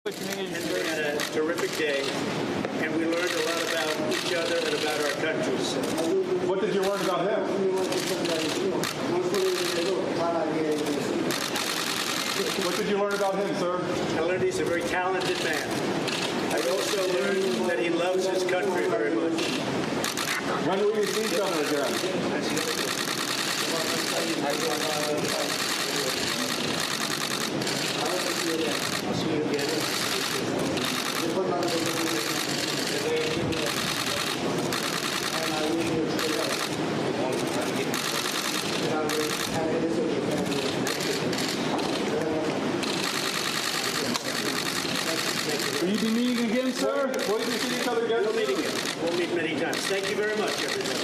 And we had a terrific day, and we learned a lot about each other and about our countries. What did you learn about him? What did you learn about him, sir? I learned he's a very talented man. I also learned that he loves his country very much. When will you see each other again? I'll see you again. Will you be meeting again, sir? Will you see each other again? We'll meet again. We'll meet many times. Thank you very much, everybody.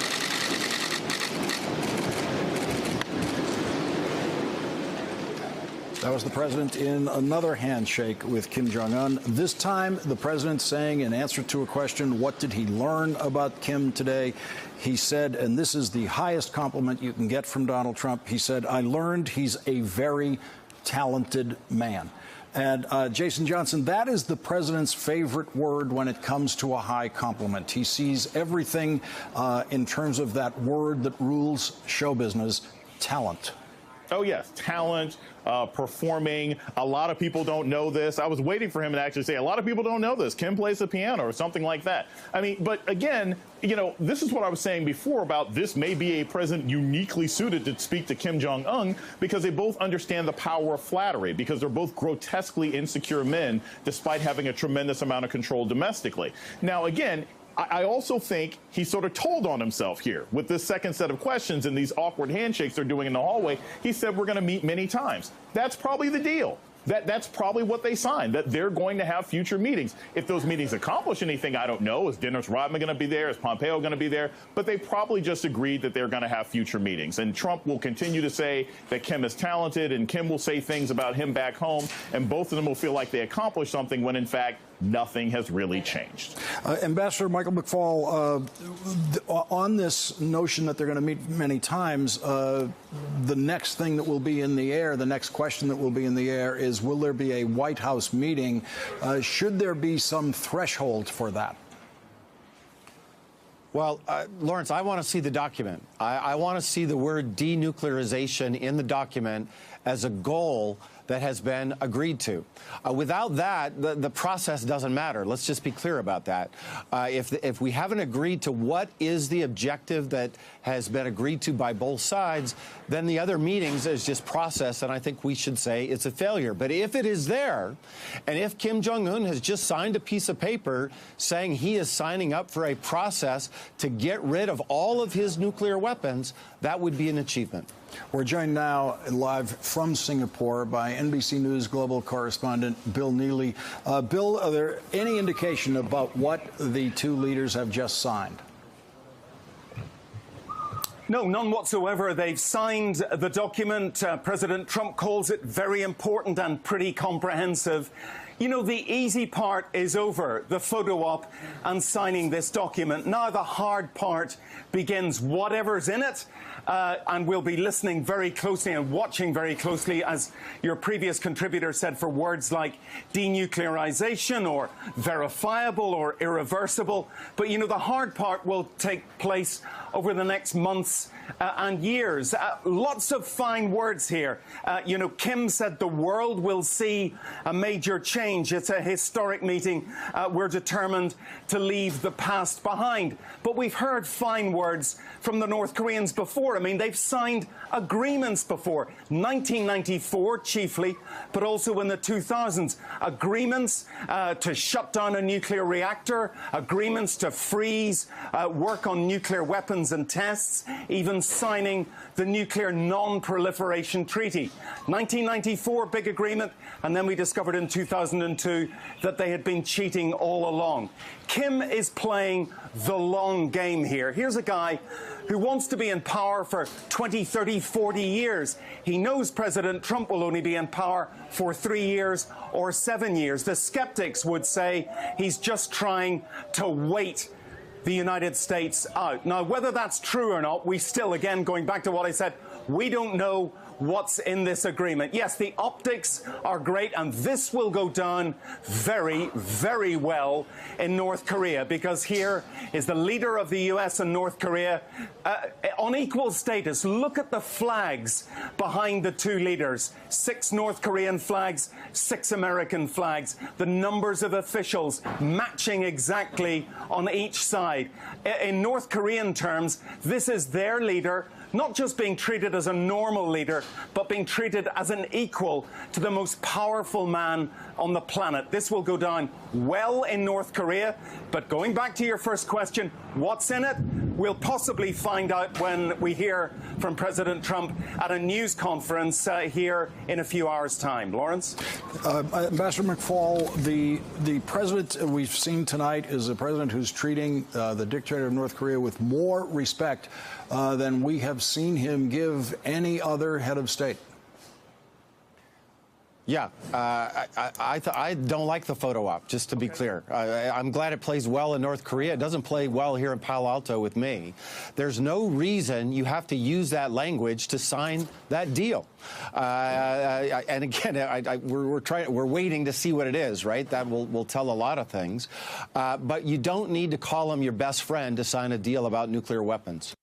That was the president in another handshake with Kim Jong-un. This time, the president saying in answer to a question, what did he learn about Kim today? He said, and this is the highest compliment you can get from Donald Trump, he said, I learned he's a very talented man. And Jason Johnson, that is the president's favorite word when it comes to a high compliment. He sees everything in terms of that word that rules show business, talent. Oh, yes, talent, performing. A lot of people don't know this. I was waiting for him to actually say, a lot of people don't know this. Kim plays the piano or something like that. I mean, but again, you know, this is what I was saying before about this may be a president uniquely suited to speak to Kim Jong-un because they both understand the power of flattery, because they're both grotesquely insecure men, despite having a tremendous amount of control domestically. Now, again, I also think he sort of told on himself here with this second set of questions and these awkward handshakes they're doing in the hallway. He said we're going to meet many times. That's probably the deal. That's probably what they signed, that they're going to have future meetings. If those meetings accomplish anything, I don't know. Is Dennis Rodman going to be there? Is Pompeo going to be there? But they probably just agreed that they're going to have future meetings. And Trump will continue to say that Kim is talented, and Kim will say things about him back home, and both of them will feel like they accomplished something when, in fact, nothing has really changed. Ambassador Michael McFaul, on this notion that they're going to meet many times, the next thing that will be in the air, the next question that will be in the air is, will there be a White House meeting? Should there be some threshold for that? Well, Lawrence, I want to see the document. I want to see the word denuclearization in the document as a goal that has been agreed to. Without that, the process doesn't matter. Let's just be clear about that. If we haven't agreed to what is the objective that has been agreed to by both sides, then the other meetings is just process, and I think we should say it's a failure. But if it is there, and if Kim Jong-un has just signed a piece of paper saying he is signing up for a process to get rid of all of his nuclear weapons, that would be an achievement. We're joined now live from Singapore by NBC News global correspondent Bill Neely. Bill, are there any indication about what the two leaders have just signed? No, none whatsoever. They've signed the document. President Trump calls it very important and pretty comprehensive. You know, the easy part is over, the photo op and signing this document. Now the hard part begins. Whatever's in it, and we'll be listening very closely and watching very closely, as your previous contributor said, for words like denuclearization or verifiable or irreversible. But, you know, the hard part will take place over the next months and years. Lots of fine words here. You know, Kim said the world will see a major change. It's a historic meeting. We're determined to leave the past behind. But we've heard fine words from the North Koreans before. I mean, they've signed agreements before, 1994 chiefly, but also in the 2000s. Agreements to shut down a nuclear reactor, agreements to freeze work on nuclear weapons and tests, even signing the Nuclear Non-Proliferation Treaty. 1994, big agreement, and then we discovered in 2002 that they had been cheating all along. Kim is playing the long game here. Here's a guy who wants to be in power for 20, 30, 40 years. He knows President Trump will only be in power for 3 years or 7 years. The skeptics would say he's just trying to wait the United States out. Now, whether that's true or not, we still, again, going back to what I said, we don't know what's in this agreement. Yes, the optics are great, and this will go down very, very well in North Korea, because here is the leader of the US and North Korea on equal status. Look at the flags behind the two leaders. 6 North Korean flags, 6 American flags. The numbers of officials matching exactly on each side. In North Korean terms, this is their leader, not just being treated as a normal leader, but being treated as an equal to the most powerful man on the planet. This will go down well in North Korea. But going back to your first question, what's in it? We'll possibly find out when we hear from President Trump at a news conference here in a few hours' time. Lawrence? Ambassador McFaul, the president we've seen tonight is a president who's treating the dictator of North Korea with more respect than we have seen him give any other head of state. Yeah, I don't like the photo op, just to be clear. I'm glad it plays well in North Korea. It doesn't play well here in Palo Alto with me. There's no reason you have to use that language to sign that deal. And again, we're waiting to see what it is, right? That will tell a lot of things. But you don't need to call him your best friend to sign a deal about nuclear weapons.